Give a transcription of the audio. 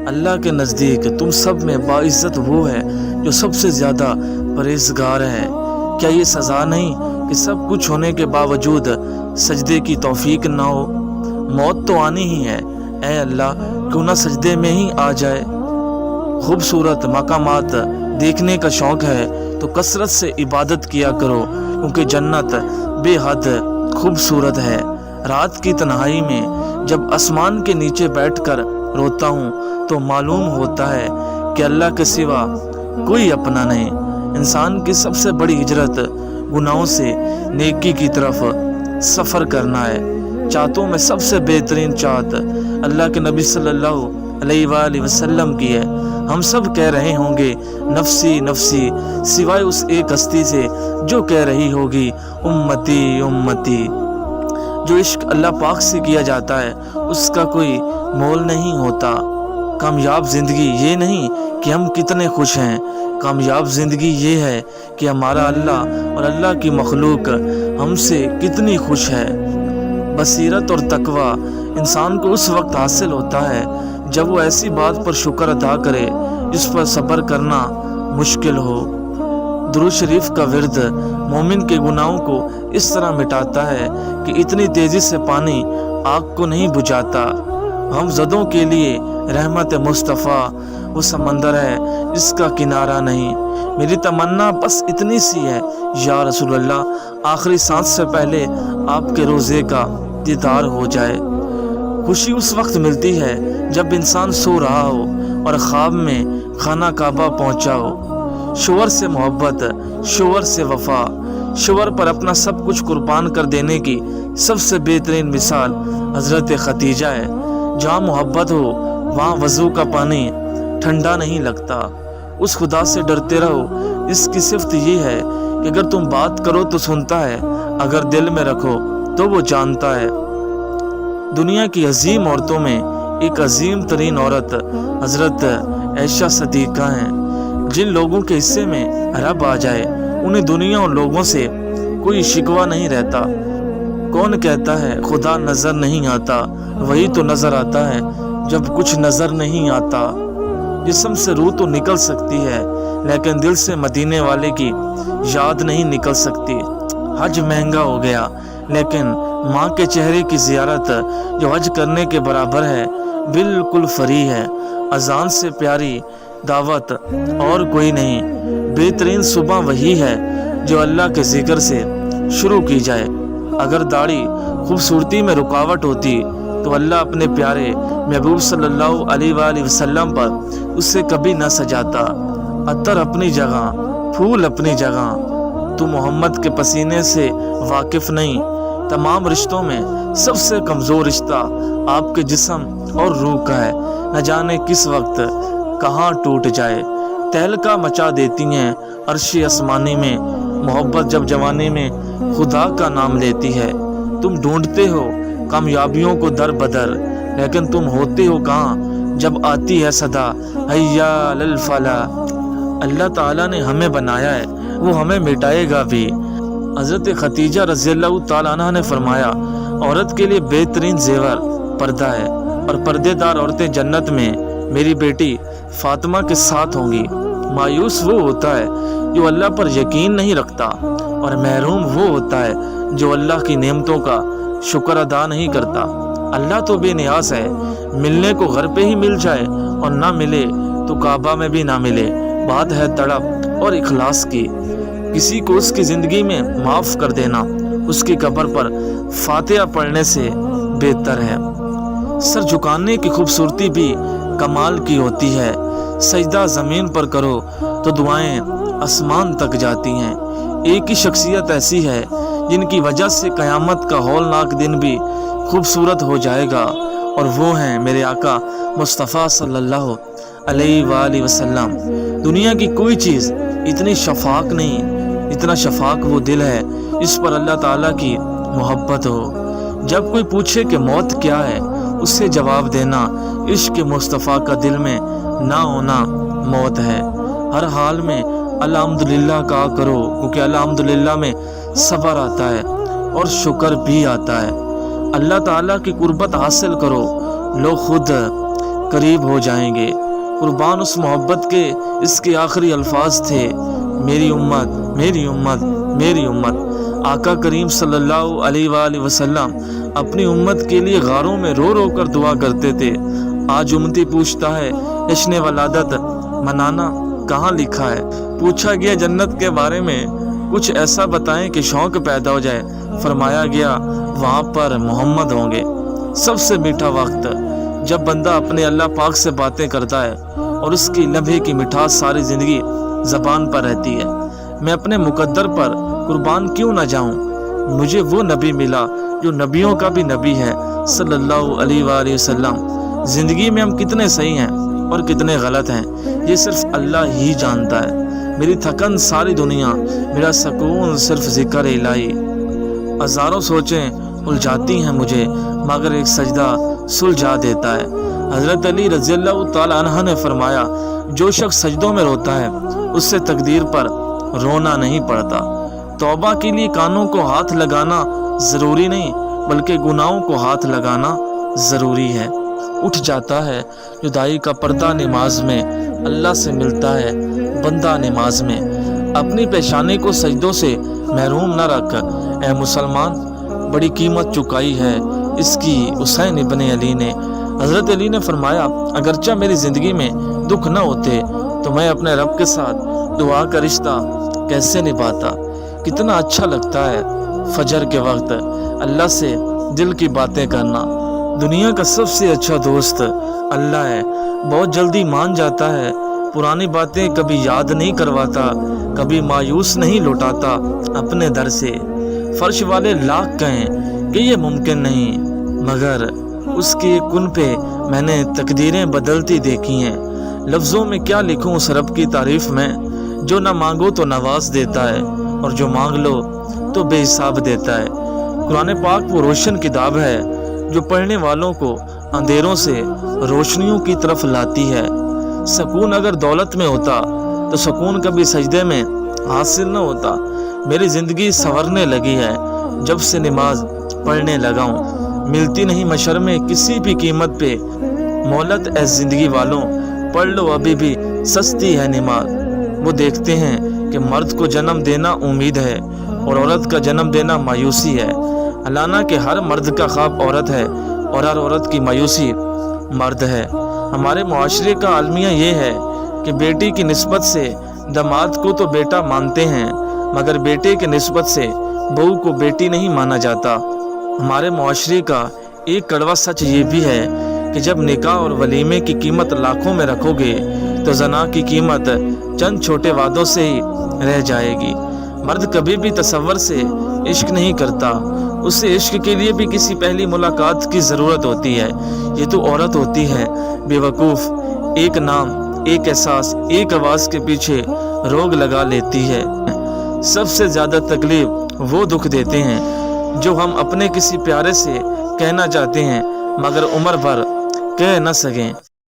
اللہ کے نزدیک تم سب میں باعزت وہ ہے جو سب سے زیادہ پرہیزگار ہے۔ کیا یہ سزا نہیں کہ سب کچھ ہونے کے باوجود سجدے کی توفیق نہ ہو؟ موت تو آنی ہی ہے، اے اللہ کیوں نہ سجدے میں ہی آ جائے۔ خوبصورت مقامات دیکھنے کا شوق ہے تو کثرت سے عبادت کیا کرو، کیونکہ جنت بے حد خوبصورت ہے۔ رات کی تنہائی میں جب آسمان کے نیچے بیٹھ کر روتا ہوں تو معلوم ہوتا ہے کہ اللہ کے سوا کوئی اپنا نہیں۔ انسان کی سب سے بڑی ہجرت گناہوں سے نیکی کی طرف سفر کرنا ہے۔ چاہتوں میں سب سے بہترین چاہت اللہ کے نبی صلی اللہ علیہ وآلہ وسلم کی ہے۔ ہم سب کہہ رہے ہوں گے نفسی نفسی، سوائے اس ایک ہستی سے جو کہہ رہی ہوگی امتی امتی۔ جو عشق اللہ پاک سے کیا جاتا ہے اس کا کوئی مول نہیں ہوتا۔ کامیاب زندگی یہ نہیں کہ ہم کتنے خوش ہیں، کامیاب زندگی یہ ہے کہ ہمارا اللہ اور اللہ کی مخلوق ہم سے کتنی خوش ہے۔ بصیرت اور تقوی انسان کو اس وقت حاصل ہوتا ہے جب وہ ایسی بات پر شکر ادا کرے جس پر صبر کرنا مشکل ہو۔ درود شریف کا ورد مومن کے گناہوں کو اس طرح مٹاتا ہے کہ اتنی تیزی سے پانی آگ کو نہیں بجھاتا۔ ہم زدوں کے لیے رحمت مصطفیٰ وہ سمندر ہے جس کا کنارہ نہیں۔ میری تمنا بس اتنی سی ہے یا رسول اللہ، آخری سانس سے پہلے آپ کے روضے کا دیدار ہو جائے۔ خوشی اس وقت ملتی ہے جب انسان سو رہا ہو اور خواب میں خانہ کعبہ پہنچا ہو۔ شوہر سے محبت، شوہر سے وفا، شوہر پر اپنا سب کچھ قربان کر دینے کی سب سے بہترین مثال حضرت خدیجہ ہے۔ جہاں محبت ہو وہاں وضو کا پانی ٹھنڈا نہیں لگتا۔ اس خدا سے ڈرتے رہو اس کی صفت یہ ہے کہ اگر تم بات کرو تو سنتا ہے، اگر دل میں رکھو تو وہ جانتا ہے۔ دنیا کی عظیم عورتوں میں ایک عظیم ترین عورت حضرت عائشہ صدیقہ ہیں۔ جن لوگوں کے حصے میں رب آ جائے انہیں دنیا اور لوگوں سے کوئی شکوہ نہیں رہتا۔ کون کہتا ہے خدا نظر نہیں آتا؟ وہی تو نظر آتا ہے جب کچھ نظر نہیں آتا۔ جسم سے روح تو نکل سکتی ہے لیکن دل سے مدینے والے کی یاد نہیں نکل سکتی۔ حج مہنگا ہو گیا لیکن ماں کے چہرے کی زیارت جو حج کرنے کے برابر ہے بالکل فری ہے۔ اذان سے پیاری دعوت اور کوئی نہیں۔ بہترین صبح وہی ہے جو اللہ کے ذکر سے شروع کی جائے۔ اگر داڑھی خوبصورتی میں رکاوٹ ہوتی تو اللہ اپنے پیارے محبوب صلی اللہ علیہ وآلہ وسلم پر اسے کبھی نہ سجاتا۔ عطر اپنی جگہ، پھول اپنی جگہ، تو محمد کے پسینے سے واقف نہیں۔ تمام رشتوں میں سب سے کمزور رشتہ آپ کے جسم اور روح کا ہے۔ نہ جانے کس وقت کہاں ٹوٹ جائے۔ تہلکہ مچا دیتی ہیں عرش آسمانی میں محبت جب جوانی میں خدا کا نام لیتی ہے۔ تم ڈھونڈتے ہو کامیابیوں کو در بدر لیکن تم ہوتے ہو کہاں جب آتی ہے صدا حیا للفلاح۔ اللہ تعالیٰ نے ہمیں بنایا ہے وہ ہمیں مٹائے گا بھی۔ حضرت خدیجہ رضی اللہ تعالیٰ عنہ نے فرمایا عورت کے لیے بہترین زیور پردہ ہے اور پردے دار عورتیں جنت میں میری بیٹی فاطمہ کے ساتھ ہوں گی۔ مایوس وہ ہوتا ہے جو اللہ پر یقین نہیں رکھتا اور محروم وہ ہوتا ہے جو اللہ کی نعمتوں کا شکر ادا نہیں کرتا۔ اللہ تو بے نیاز ہے، ملنے کو گھر پہ ہی مل جائے اور نہ ملے تو کعبہ میں بھی نہ ملے۔ بات ہے تڑپ اور اخلاص کی۔ کسی کو اس کی زندگی میں معاف کر دینا اس کی قبر پر فاتحہ پڑھنے سے بہتر ہے۔ سر جھکانے کی خوبصورتی بھی کمال کی ہوتی ہے۔ سجدہ زمین پر کرو تو دعائیں آسمان تک جاتی ہیں۔ ایک ہی شخصیت ایسی ہے جن کی وجہ سے قیامت کا ہولناک دن بھی خوبصورت ہو جائے گا، اور وہ ہیں میرے آقا مصطفیٰ صلی اللہ علیہ وآلہ وسلم۔ دنیا کی کوئی چیز اتنی شفاق نہیں اتنا شفاق وہ دل ہے اس پر اللہ تعالیٰ کی محبت ہو۔ جب کوئی پوچھے کہ موت کیا ہے اس سے جواب دینا عشق مصطفیٰ کا دل میں نہ ہونا موت ہے۔ ہر حال میں الحمدللہ کہا کرو، کیونکہ الحمدللہ میں صبر آتا ہے اور شکر بھی آتا ہے۔ اللہ تعالیٰ کی قربت حاصل کرو، لوگ خود قریب ہو جائیں گے۔ قربان اس محبت کے اس کے آخری الفاظ تھے، میری امت، میری امت، میری امت۔ آقا کریم صلی اللہ علیہ وآلہ وسلم اپنی امت کے لیے غاروں میں رو رو کر دعا کرتے تھے۔ آج امتی پوچھتا ہے، جشن ولادت منانا کہاں لکھا ہے؟ پوچھا گیا جنت کے بارے میں کچھ ایسا بتائیں کہ شوق پیدا ہو جائے۔ فرمایا گیا وہاں پر محمد ہوں گے۔ سب سے میٹھا وقت جب بندہ اپنے اللہ پاک سے باتیں کرتا ہے اور اس کی لمحے کی مٹھاس ساری زندگی زبان پر رہتی ہے۔ میں اپنے مقدر پر قربان کیوں نہ جاؤں؟ مجھے وہ نبی ملا جو نبیوں کا بھی نبی ہے، صلی اللہ علیہ وآلہ وسلم۔ زندگی میں ہم کتنے صحیح ہیں اور کتنے غلط ہیں، یہ صرف اللہ ہی جانتا ہے۔ میری تھکن ساری دنیا، میرا سکون صرف ذکر الہی۔ ہزاروں سوچیں الجھاتی ہیں مجھے، مگر ایک سجدہ سلجھا دیتا ہے۔ حضرت علی رضی اللہ تعالی عنہ نے فرمایا، جو شخص سجدوں میں روتا ہے اس سے تقدیر پر رونا نہیں پڑتا۔ توبہ کے لیے کانوں کو ہاتھ لگانا ضروری نہیں، بلکہ گناہوں کو ہاتھ لگانا ضروری ہے۔ اٹھ جاتا ہے جدائی کا پردہ نماز میں، اللہ سے ملتا ہے بندہ نماز میں۔ اپنی پیشانی کو سجدوں سے محروم نہ رکھ، اے مسلمان، بڑی قیمت چکائی ہے اس کی حسین ابن علی نے۔ حضرت علی نے فرمایا، اگرچہ میری زندگی میں دکھ نہ ہوتے تو میں اپنے رب کے ساتھ دعا کا رشتہ کیسے نبھاتا۔ کتنا اچھا لگتا ہے فجر کے وقت اللہ سے دل کی باتیں کرنا۔ دنیا کا سب سے اچھا دوست اللہ ہے، بہت جلدی مان جاتا ہے، پرانی باتیں کبھی یاد نہیں کرواتا، کبھی مایوس نہیں لوٹاتا اپنے در سے۔ فرش والے لاکھ کہیں کہ یہ ممکن نہیں، مگر اس کے کن پہ میں نے تقدیریں بدلتی دیکھی ہیں۔ لفظوں میں کیا لکھوں اس رب کی تعریف میں، جو نہ مانگو تو نواز دیتا ہے اور جو مانگ لو تو بے حساب دیتا ہے۔ قرآن پاک وہ روشن کتاب ہے جو پڑھنے والوں کو اندھیروں سے روشنیوں کی طرف لاتی ہے۔ سکون اگر دولت میں ہوتا تو سکون کبھی سجدے میں حاصل نہ ہوتا۔ میری زندگی سنورنے لگی ہے جب سے نماز پڑھنے لگا ہوں۔ ملتی نہیں مشر میں کسی بھی قیمت پہ مہلت اے زندگی والوں، پڑھ لو ابھی بھی سستی ہے نماز۔ وہ دیکھتے ہیں کہ مرد کو جنم دینا امید ہے اور عورت کا جنم دینا مایوسی ہے، حالانہ کہ ہر مرد کا خواب عورت ہے اور ہر عورت کی مایوسی مرد ہے۔ ہمارے معاشرے کا المیہ یہ ہے کہ بیٹی کی نسبت سے داماد کو تو بیٹا مانتے ہیں، مگر بیٹے کے نسبت سے بہو کو بیٹی نہیں مانا جاتا۔ ہمارے معاشرے کا ایک کڑوا سچ یہ بھی ہے کہ جب نکاح اور ولیمے کی قیمت لاکھوں میں رکھو گے تو زنا کی قیمت چند چھوٹے وعدوں سے ہی رہ جائے گی۔ مرد کبھی بھی تصور سے عشق نہیں کرتا، اسے عشق کے لیے بھی کسی پہلی ملاقات کی ضرورت ہوتی ہے۔ یہ تو عورت ہوتی ہے بے وقوف، ایک نام، ایک احساس، ایک آواز کے پیچھے روگ لگا لیتی ہے۔ سب سے زیادہ تکلیف وہ دکھ دیتے ہیں جو ہم اپنے کسی پیارے سے کہنا چاہتے ہیں مگر عمر بھر کہہ نہ سکیں۔